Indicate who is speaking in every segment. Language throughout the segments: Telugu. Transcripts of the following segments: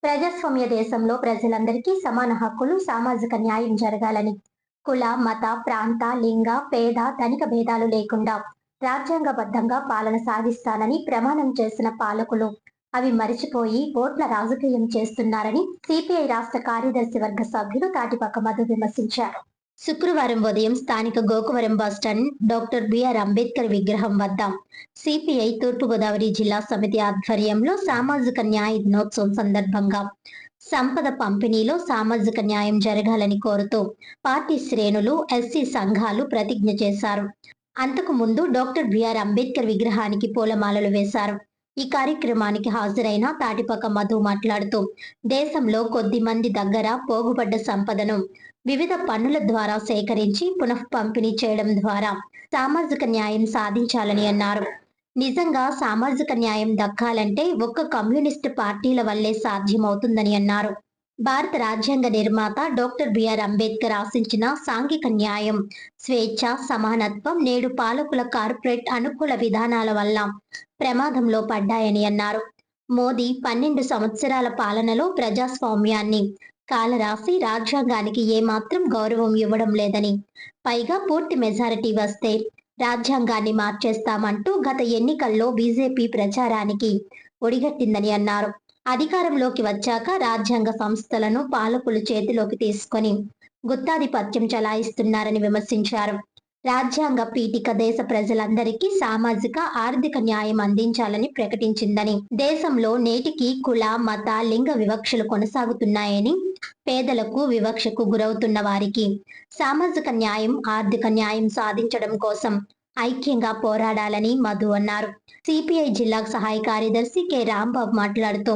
Speaker 1: ప్రజాస్వామ్య దేశంలో ప్రజలందరికీ సమాన హక్కులు, సామాజిక న్యాయం జరగాలని కుల, మత, ప్రాంత, లింగ, పేద, ధనిక భేదాలు లేకుండా రాజ్యాంగబద్ధంగా పాలన సాగిస్తానని ప్రమాణం చేసిన పాలకులు అవి మరిచిపోయి ఓట్ల రాజకీయం చేస్తున్నారని సిపిఐ రాష్ట్ర కార్యదర్శి వర్గ సభ్యులు తాటిపాక మధు విమర్శించారు. శుక్రవారం ఉదయం స్థానిక Gokavaram bus stand doctor B R Ambedkar విగ్రహం వద్ద సిపిఐ తూర్పుగోదావరి జిల్లా సమితి ఆధ్వర్యంలో సామాజిక న్యాయ దినోత్సవం సందర్భంగా సంపద పంపిణీలో సామాజిక న్యాయం జరగాలని కోరుతూ పార్టీ శ్రేణులు, ఎస్సీ సంఘాలు ప్రతిజ్ఞ చేశారు. అంతకు ముందు డాక్టర్ బిఆర్ అంబేద్కర్ విగ్రహానికి పూలమాలలు వేశారు. ఈ కార్యక్రమానికి హాజరైన తాటిపాక మధు మాట్లాడుతూ దేశంలో కొద్ది మంది దగ్గర పోగుపడ్డ సంపదను వివిధ పన్నుల ద్వారా సేకరించి పునః పంపిణీ చేయడం ద్వారా సామాజిక న్యాయం సాధించాలని అన్నారు. నిజంగా సామాజిక న్యాయం దక్కాలంటే ఒక్క కమ్యూనిస్టు పార్టీల వల్లే సాధ్యమవుతుందని అన్నారు. భారత రాజ్యాంగ నిర్మాత డాక్టర్ బిఆర్ అంబేద్కర్ ఆశించిన సాంఘిక న్యాయం, స్వేచ్ఛ, సమానత్వం నేడు పాలకుల కార్పొరేట్ అనుకూల విధానాల వల్ల ప్రమాదంలో పడ్డాయని అన్నారు. మోదీ 12 సంవత్సరాల పాలనలో ప్రజాస్వామ్యాన్ని కాలరాసి రాజ్యాంగానికి ఏమాత్రం గౌరవం ఇవ్వడం లేదని, పైగా పూర్తి మెజారిటీ వస్తే రాజ్యాంగాన్ని మార్చేస్తామంటూ గత ఎన్నికల్లో బీజేపీ ప్రచారానికి ఒడిగట్టిందని అన్నారు. అధికారంలోకి వచ్చాక రాజ్యాంగ సంస్థలను పాలకులు చేతిలోకి తీసుకొని గుత్తాధిపత్యం చలాయిస్తున్నారని విమర్శించారు. రాజ్యాంగ పీఠిక దేశ ప్రజలందరికీ సామాజిక, ఆర్థిక న్యాయం అందించాలని ప్రకటించిందని, దేశంలో నేటికి కుల, మత, లింగ వివక్షలు కొనసాగుతున్నాయని, పేదలకు వివక్షకు గురవుతున్న వారికి సామాజిక న్యాయం, ఆర్థిక న్యాయం సాధించడం కోసం ఐక్యంగా పోరాడాలని మధు అన్నారు. సిపిఐ జిల్లా సహాయ కార్యదర్శి కె రాంబాబు మాట్లాడుతూ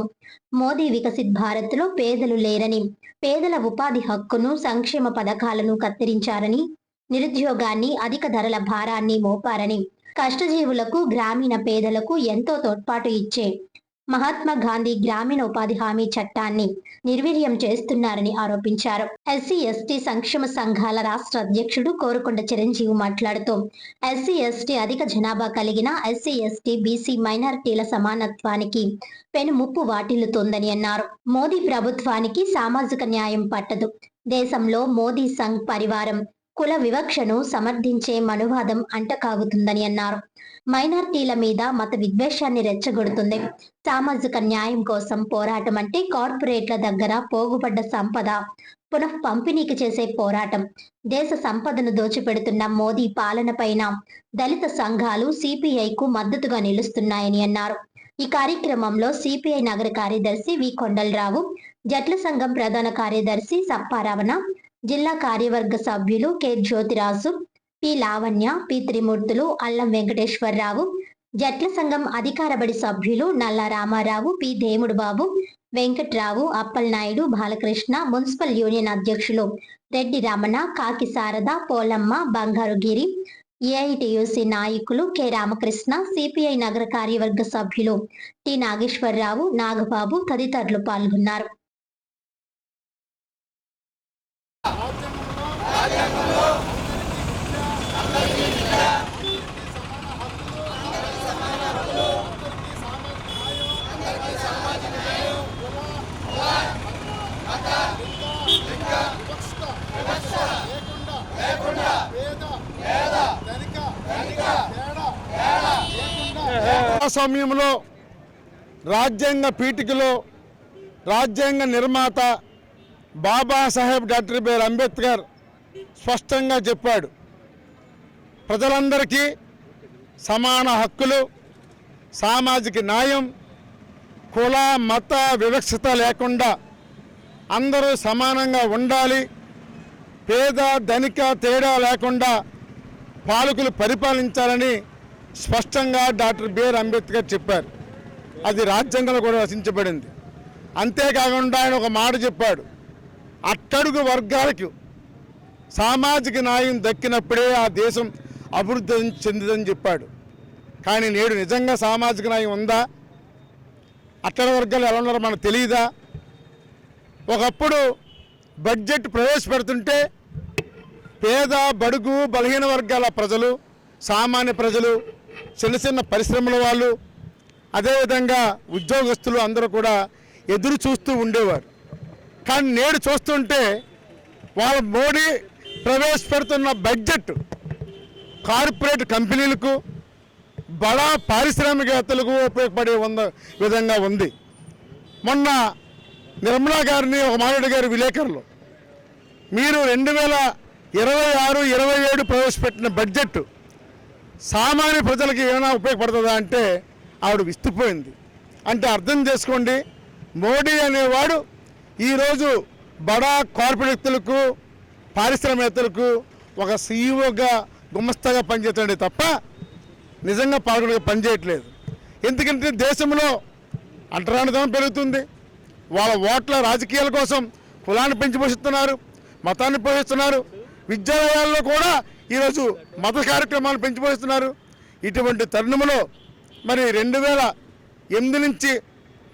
Speaker 1: మోదీ వికసిత్ భారత్ లో పేదలు లేరని, పేదల ఉపాధి హక్కును, సంక్షేమ పథకాలను కత్తిరించారని, నిరుద్యోగాన్ని, అధిక ధరల భారాన్ని మోపారని, కష్టజీవులకు, గ్రామీణ పేదలకు ఎంతో తోడ్పాటు ఇచ్చే మహాత్మా గాంధీ గ్రామీణ ఉపాధి హామీ చట్టాన్ని నిర్వీర్యం చేస్తున్నారని ఆరోపించారు. ఎస్సీ ఎస్టీ సంక్షేమ సంఘాల రాష్ట్ర అధ్యక్షుడు కోరుకొండ చిరంజీవి మాట్లాడుతూ ఎస్సీ ఎస్టీ అధిక జనాభా కలిగిన ఎస్సీ ఎస్టీ బీసీ మైనారిటీల సమానత్వానికి పెను ముప్పు వాటిల్లుతోందని అన్నారు. మోదీ ప్రభుత్వానికి సామాజిక న్యాయం పట్టదు. దేశంలో మోదీ సంఘ్ పరివారం కుల వివక్షను సమర్థించే మనువాదం అంటకాగుతుందని అన్నారు. మైనార్టీల మీద మత విద్వేషాన్ని రెచ్చగొడుతుంది. సామాజిక న్యాయం కోసం పోరాటం అంటే కార్పొరేట్ల దగ్గర పోగుపడ్డ సంపద పునః పంపిణీకి చేసే పోరాటం. దేశ సంపదను దోచిపెడుతున్న మోదీ పాలనపైన దళిత సంఘాలు సిపిఐకు మద్దతుగా నిలుస్తున్నాయని అన్నారు. ఈ కార్యక్రమంలో సిపిఐ నగర కార్యదర్శి వి కొండలరావు, జట్ల సంఘం ప్రధాన కార్యదర్శి సప్పారావణ, జిల్లా కార్యవర్గ సభ్యులు K Jyothiraju, P Lavanya, P Trimurthulu, Allam Venkateswararao, జట్ల సంఘం అధికార బడి సభ్యులు Nalla Ramarao, P Demudu Babu, Venkatrao, Appalanaidu, Balakrishna, municipal union అధ్యక్షులు రెడ్డి రమణ, కాకి శారద, పోలమ్మ, బంగారుగిరి, ఏఐటియుసి నాయకులు కె రామకృష్ణ, సిపిఐ నగర కార్యవర్గ సభ్యులు టి నాగేశ్వరరావు, నాగబాబు తదితరులు పాల్గొన్నారు.
Speaker 2: సమయంలో రాజ్యాంగ పీఠికలో రాజ్యాంగ నిర్మాత బాబాసాహెబ్ డాక్టర్ బిఆర్ అంబేద్కర్ స్పష్టంగా చెప్పాడు, ప్రజలందరికీ సమాన హక్కులు, సామాజిక న్యాయం, కుల మత వివక్షత లేకుండా అందరూ సమానంగా ఉండాలి, పేద ధనిక తేడా లేకుండా పాలకులు పరిపాలించాలని స్పష్టంగా డాక్టర్ బిఆర్ అంబేద్కర్ చెప్పారు. అది రాజ్యాంగంలో కూడా రచించబడింది. అంతేకాకుండా ఆయన ఒక మాట చెప్పాడు, అట్టడుగు వర్గాలకు సామాజిక న్యాయం దక్కినప్పుడే ఆ దేశం అభివృద్ధి చెందిందని చెప్పాడు. కానీ నేడు నిజంగా సామాజిక న్యాయం ఉందా? అట్టడుగు వర్గాలు ఎలా ఉన్నారో మనకు తెలియదా? ఒకప్పుడు బడ్జెట్ ప్రవేశపెడుతుంటే పేద బడుగు బలహీన వర్గాల ప్రజలు, సామాన్య ప్రజలు, చిన్న చిన్న పరిశ్రమల వాళ్ళు, అదేవిధంగా ఉద్యోగస్తులు అందరూ కూడా ఎదురు చూస్తూ ఉండేవారు. కానీ నేడు చూస్తుంటే వాళ్ళ మోడీ ప్రవేశపెడుతున్న బడ్జెట్ కార్పొరేట్ కంపెనీలకు బడా పారిశ్రామికవేత్తలకు ఉపయోగపడే విధంగా ఉంది. మొన్న నిర్మలా గారిని ఒక మాట్లాడి గారి విలేకరులు, మీరు 2026-27 ప్రవేశపెట్టిన బడ్జెట్ సామాన్య ప్రజలకు ఏమైనా ఉపయోగపడుతుందా అంటే ఆవిడ విస్తుపోయింది. అంటే అర్థం చేసుకోండి, మోడీ అనేవాడు ఈరోజు బడా కార్పొరేట్ వ్యక్తులకు పారిశ్రామికవేత్తలకు ఒక సీఈఓగా గుమస్తాగా పనిచేస్తాడే తప్ప నిజంగా పాల్గొనగా పనిచేయట్లేదు. ఎందుకంటే దేశంలో అంటరానితనం పెరుగుతుంది. వాళ్ళ ఓట్ల రాజకీయాల కోసం కులాన్ని పెంచి పోషిస్తున్నారు, మతాన్ని పోషిస్తున్నారు. విద్యాలయాల్లో కూడా ఈరోజు మత కార్యక్రమాలు పెంచి పోషిస్తున్నారు. ఇటువంటి తరుణంలో మరి 2008 నుంచి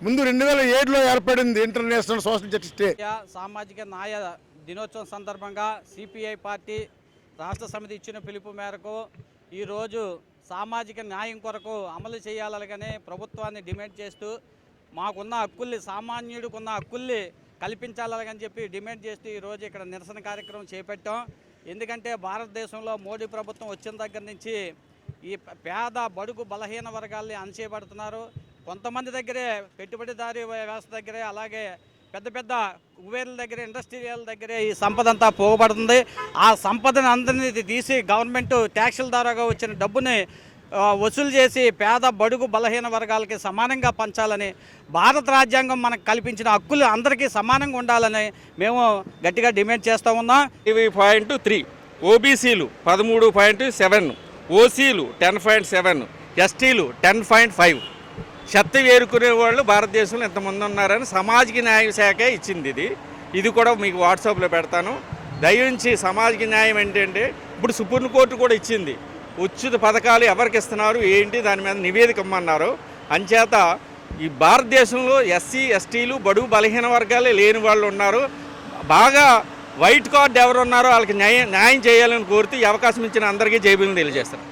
Speaker 2: ముందు 2007లో ఏర్పడింది ఇంటర్నేషనల్ సోషల్ జస్టిస్ డే.
Speaker 3: సామాజిక న్యాయ దినోత్సవం సందర్భంగా సిపిఐ పార్టీ రాష్ట్ర సమితి ఇచ్చిన పిలుపు మేరకు ఈరోజు సామాజిక న్యాయం కొరకు అమలు చేయాలనే ప్రభుత్వాన్ని డిమాండ్ చేస్తూ మాకున్న హక్కుల్ని, సామాన్యుడికున్న హక్కుల్ని కల్పించాలని చెప్పి డిమాండ్ చేస్తూ ఈరోజు ఇక్కడ నిరసన కార్యక్రమం చేపట్టాం. ఎందుకంటే భారతదేశంలో మోడీ ప్రభుత్వం వచ్చిన దగ్గర నుంచి ఈ పేద బడుగు బలహీన వర్గాల్ని అణచివేయబడుతున్నారు. కొంతమంది దగ్గరే పెట్టుబడిదారీ వ్యవస్థ దగ్గరే, అలాగే పెద్ద పెద్ద కుబేర్ల దగ్గర, ఇండస్ట్రియల్ దగ్గరే ఈ సంపద అంతా పోగబడుతుంది. ఆ సంపదను అందరినీ తీసి గవర్నమెంట్ ట్యాక్సుల ద్వారాగా వచ్చిన డబ్బుని వసూలు చేసి పేద బడుగు బలహీన వర్గాలకి సమానంగా పంచాలని, భారత రాజ్యాంగం మనకు కల్పించిన హక్కులు అందరికీ సమానంగా ఉండాలని మేము గట్టిగా డిమాండ్ చేస్తూ ఉన్నాం.
Speaker 4: 3 ఓబీసీలు 13.7, ఓసీలు 10.7, ఎస్టీలు 10.5. చెత్త వేరుకునే వాళ్ళు భారతదేశంలో ఎంతమంది ఉన్నారని సామాజిక న్యాయ శాఖే ఇచ్చింది. ఇది కూడా మీకు వాట్సాప్లో పెడతాను. దయించి సామాజిక న్యాయం ఏంటంటే ఇప్పుడు సుప్రీంకోర్టు కూడా ఇచ్చింది. ఉచిత పథకాలు ఎవరికి ఇస్తున్నారు ఏంటి దాని మీద నివేదిక ఇమ్మన్నారు. అంచేత ఈ భారతదేశంలో ఎస్సీ ఎస్టీలు బడుగు బలహీన వర్గాలే లేని వాళ్ళు ఉన్నారు. బాగా వైట్ కార్డు ఎవరు ఉన్నారో వాళ్ళకి న్యాయం చేయాలని కోరుతూ ఈ అవకాశం ఇచ్చిన అందరికీ జైబీలను తెలియజేస్తారు.